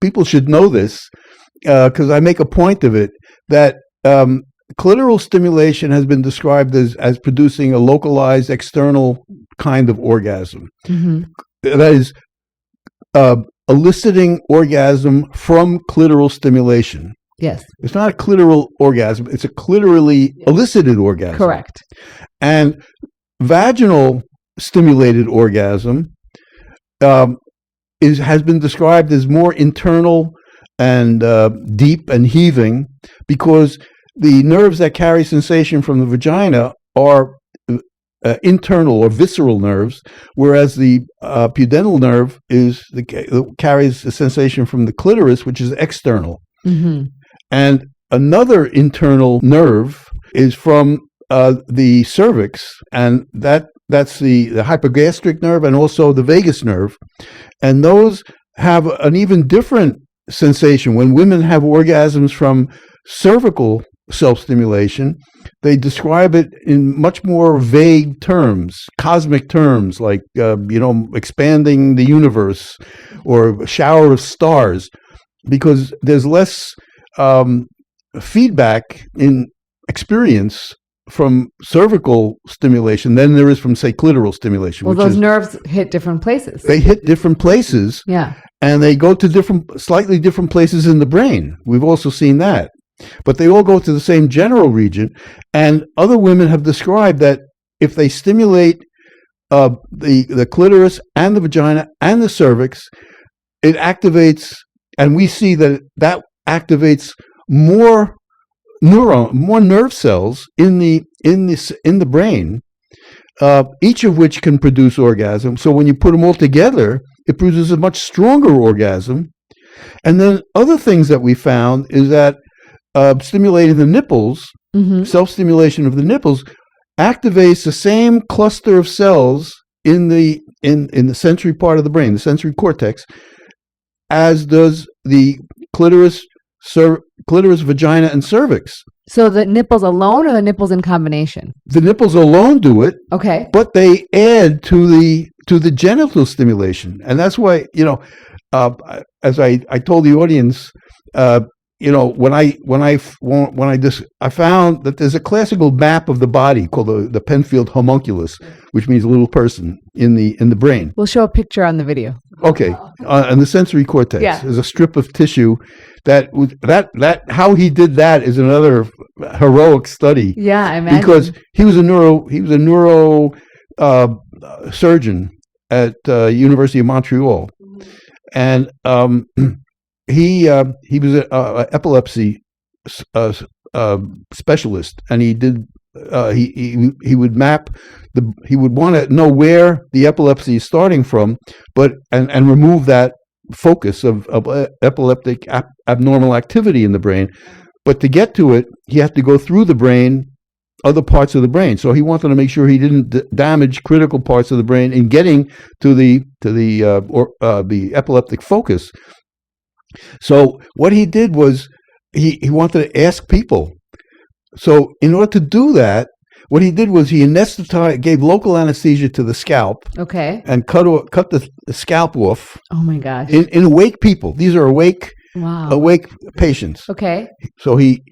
people should know this because I make a point of it, that clitoral stimulation has been described as producing a localized external kind of orgasm. Mm-hmm. That is eliciting orgasm from clitoral stimulation. Yes. It's not a clitoral orgasm. It's a clitorally elicited orgasm. Correct. And vaginal stimulated orgasm has been described as more internal and deep and heaving, because the nerves that carry sensation from the vagina are internal or visceral nerves, whereas the pudendal nerve carries the sensation from the clitoris, which is external. Mm-hmm. And another internal nerve is from the cervix, and that's the hypogastric nerve and also the vagus nerve. And those have an even different sensation. When women have orgasms from cervical self-stimulation, they describe it in much more vague terms, cosmic terms, like, expanding the universe or a shower of stars, because there's less feedback in experience from cervical stimulation than there is from, say, clitoral stimulation. Well, those nerves hit different places. They hit different places. Yeah. And they go to slightly different places in the brain. We've also seen that. But they all go to the same general region. And other women have described that if they stimulate the clitoris and the vagina and the cervix, it activates, and we see that activates more nerve cells in the brain, each of which can produce orgasm. So when you put them all together, it produces a much stronger orgasm. And then other things that we found is that stimulating the nipples, mm-hmm. self-stimulation of the nipples, activates the same cluster of cells in the sensory part of the brain, the sensory cortex, as does the clitoris, vagina, and cervix. So the nipples alone or the nipples in combination? The nipples alone do it. Okay. But they add to the genital stimulation. And that's why, as I told the audience, when I found that there's a classical map of the body called the Penfield Homunculus, which means little person in the brain. We'll show a picture on the video. Okay, and the sensory cortex. Yeah. There's a strip of tissue that how he did that is another heroic study. Yeah, I imagine. Because he was a neuro surgeon at University of Montreal, and he was an epilepsy specialist, and he did he would map he would want to know where the epilepsy is starting from, but and remove that focus of epileptic abnormal activity in the brain. But to get to it, he had to go through the brain, other parts of the brain. So he wanted to make sure he didn't damage critical parts of the brain in getting to the epileptic focus. So what he did was he wanted to ask people. So in order to do that, what he did was he anesthetized, gave local anesthesia to the scalp. Okay. And cut the scalp off. Oh my gosh. In awake people. These are awake patients. Okay. So he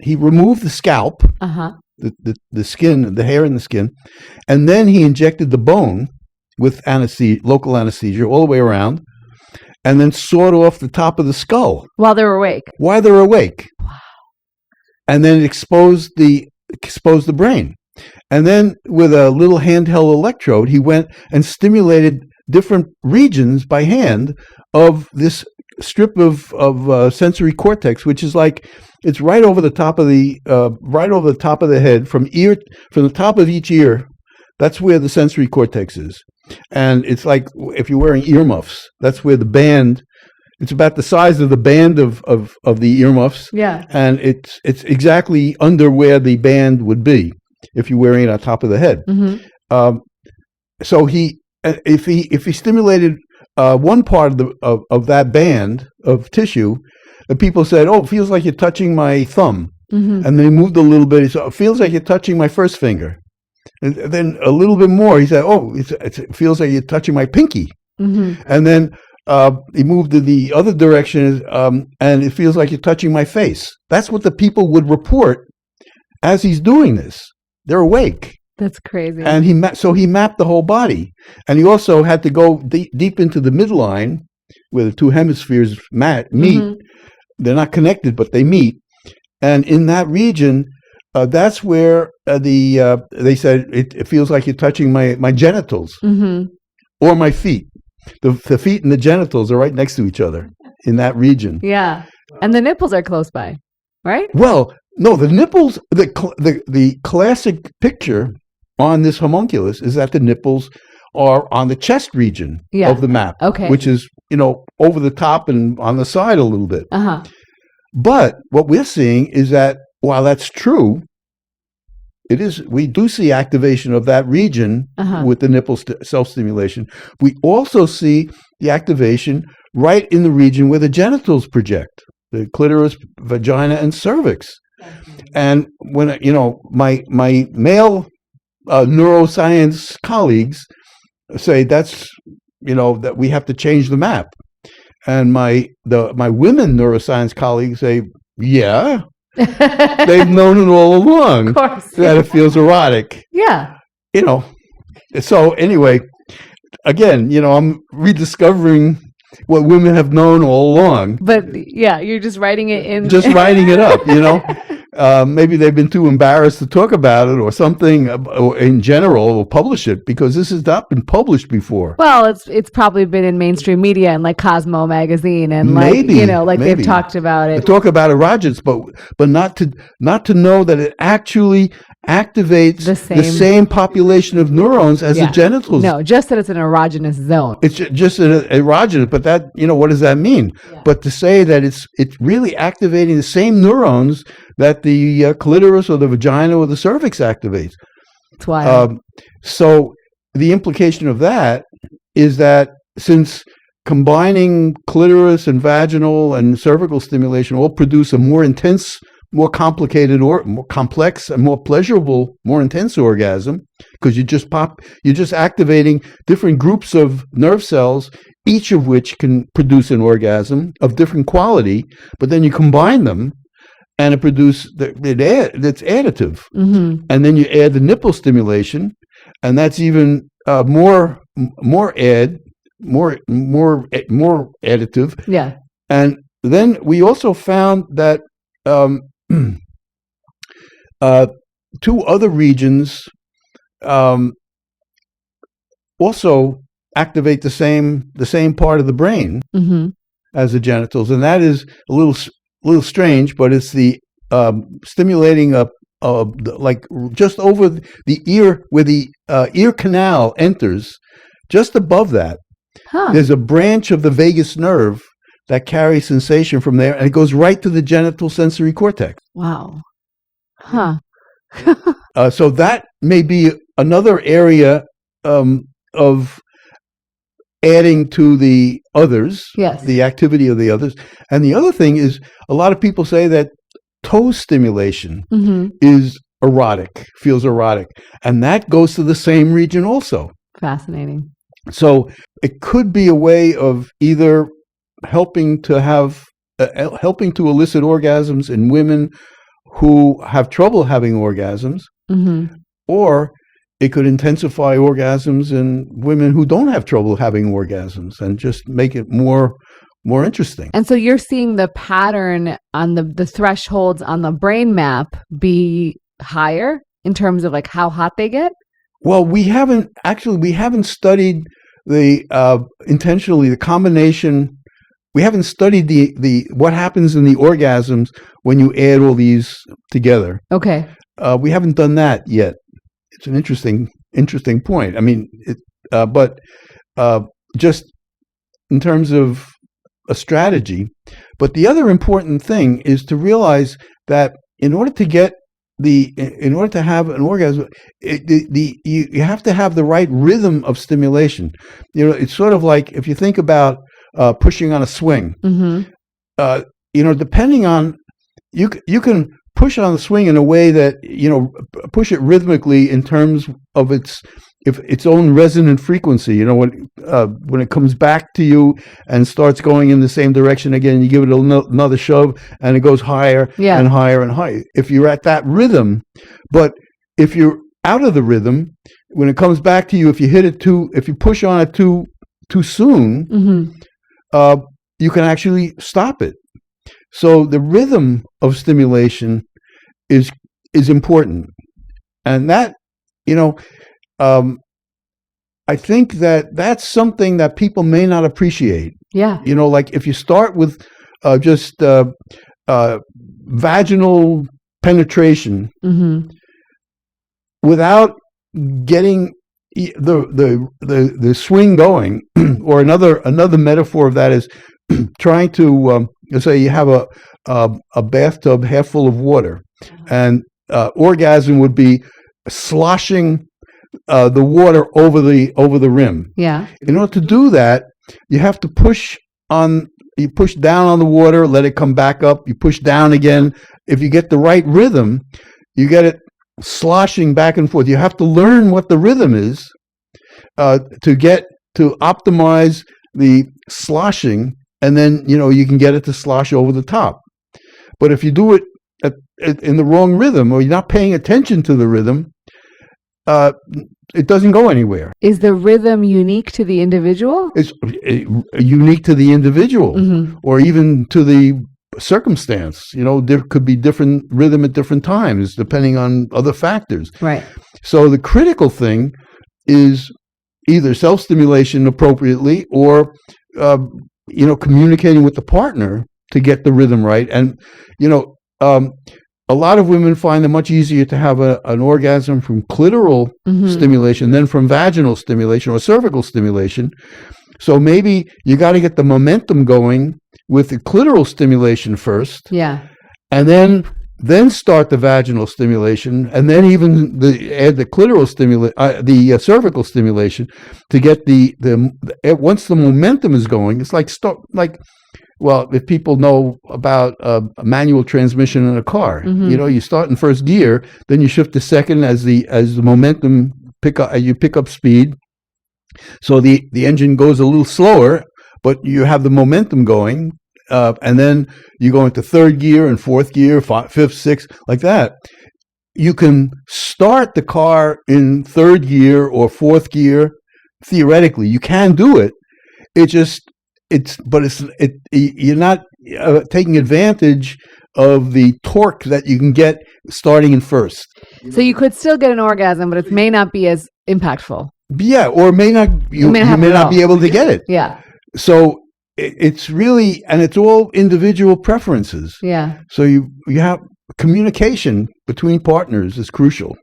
removed the scalp, the skin, the hair in the skin, and then he injected the bone with local anesthesia all the way around, and then sawed off the top of the skull. While they're awake. While they're awake. Wow. And then it exposed the brain. And then with a little handheld electrode, he went and stimulated different regions by hand of this strip of sensory cortex, which is like, it's right over the top of the head, from the top of each ear. That's where the sensory cortex is. And it's like if you're wearing earmuffs, that's where the band, it's about the size of the band of the earmuffs. Yeah. And it's exactly under where the band would be if you're wearing it on top of the head. Mm-hmm. So if he stimulated one part of that band of tissue, and people said, "Oh, it feels like you're touching my thumb," mm-hmm. and they moved a little bit. He said, "It feels like you're touching my first finger," and then a little bit more. He said, "Oh, it feels like you're touching my pinky," mm-hmm. and then he moved in the other direction, and it feels like you're touching my face. That's what the people would report as he's doing this. They're awake. That's crazy. And he mapped the whole body. And he also had to go deep into the midline where the two hemispheres meet. Mhm. They're not connected, but they meet. And in that region, that's where they said it feels like you're touching my genitals Mhm. or my feet. The feet and the genitals are right next to each other in that region. Yeah. And the nipples are close by, right? Well, no, the nipples, the classic picture on this homunculus is that the nipples are on the chest region Yeah. of the map, Okay. which is, over the top and on the side a little bit. Uh-huh. But what we're seeing is that while that's true, we do see activation of that region Uh-huh. with the nipple self-stimulation. We also see the activation right in the region where the genitals project, the clitoris, vagina, and cervix. And when, my male neuroscience colleagues say that we have to change the map. And my women neuroscience colleagues say, yeah, they've known it all along Of course. that it feels erotic. Yeah. So anyway, again, I'm rediscovering what women have known all along. But yeah, you're just writing it in. Just writing it up, maybe they've been too embarrassed to talk about it or something, or in general, or publish it, because this has not been published before. Well, it's probably been in mainstream media and like Cosmo magazine and Maybe. they've talked about They it. talk about erogens, but not to know that it actually activates The the same- same population of neurons as Yeah. the genitals. No, just that it's an erogenous zone. It's just an erogenous, but that, what does that mean? Yeah. But to say that it's really activating the same neurons that the clitoris or the vagina or the cervix activates. That's why. So the implication of that is that since combining clitoris and vaginal and cervical stimulation all produce a more intense, more complicated, or more complex and more pleasurable, more intense orgasm, because you're just activating different groups of nerve cells, each of which can produce an orgasm of different quality, but then you combine them and it's additive. Mm-hmm. And then you add the nipple stimulation, and that's even more additive. Yeah. And then we also found that two other regions also activate the same part of the brain Mm-hmm. as the genitals, and that is a little strange, but it's the stimulating like just over the ear, where the ear canal enters, just above that. Huh. There's a branch of the vagus nerve that carries sensation from there, and it goes right to the genital sensory cortex. Wow. Huh. So that may be another area of adding to the others, Yes. the activity of the others. And the other thing is, a lot of people say that toe stimulation Mm-hmm. is erotic, feels erotic, and that goes to the same region also. Fascinating. So it could be a way of either helping to elicit orgasms in women who have trouble having orgasms, Mm-hmm. or it could intensify orgasms in women who don't have trouble having orgasms and just make it more interesting. And so you're seeing the pattern on the thresholds on the brain map be higher in terms of like how hot they get? Well, we haven't studied the intentionally the combination. We haven't studied the what happens in the orgasms when you add all these together. Okay. We haven't done that yet. It's an interesting point. I mean, but just in terms of a strategy. But the other important thing is to realize that in order to have an orgasm, you have to have the right rhythm of stimulation. It's sort of like if you think about pushing on a swing. Mm-hmm. Depending on you can push on the swing in a way that push it rhythmically in terms of its if its own resonant frequency. You know, when it comes back to you and starts going in the same direction again, you give it another shove, and it goes higher and higher and higher. If you're at that rhythm, but if you're out of the rhythm, when it comes back to you, if you hit it if you push on it too soon, you can actually stop it. So the rhythm of stimulation is important, and that, you know, I think that's something that people may not appreciate. Yeah. You know, like if you start with just vaginal penetration without getting the swing going, or another metaphor of that is trying to let's say you have a bathtub half full of water, and orgasm would be sloshing the water over the rim. Yeah. In order to do that, you have to push down on the water, let it come back up. You push down again. If you get the right rhythm, you get it sloshing back and forth. You have to learn what the rhythm is to optimize the sloshing, and then, you know, you can get it to slosh over the top. But if you do it in the wrong rhythm, or you're not paying attention to the rhythm, it doesn't go anywhere. Is the rhythm unique to the individual? It's unique to the individual, or even to the circumstance. You know, there could be different rhythm at different times depending on other factors. Right. So the critical thing is either self-stimulation appropriately, or you know, communicating with the partner to get the rhythm right. And, you know, a lot of women find it much easier to have an orgasm from clitoral stimulation than from vaginal stimulation or cervical stimulation. So maybe you got to get the momentum going with the clitoral stimulation first. Yeah. And then start the vaginal stimulation, and then even add the clitoral the cervical stimulation to get the once the momentum is going. It's like well, if people know about a manual transmission in a car, you know, you start in first gear, then you shift to second as the momentum you pick up speed. So the engine goes a little slower, but you have the momentum going, and then you go into third gear and fourth gear, fifth, sixth, like that. You can start the car in third gear or fourth gear. Theoretically, you can do it. You're not taking advantage of the torque that you can get starting in first. So you could still get an orgasm, but it may not be as impactful. Yeah, or you may not be able to get it. Yeah. So it's really, and it's all individual preferences. Yeah. So you have communication between partners is crucial.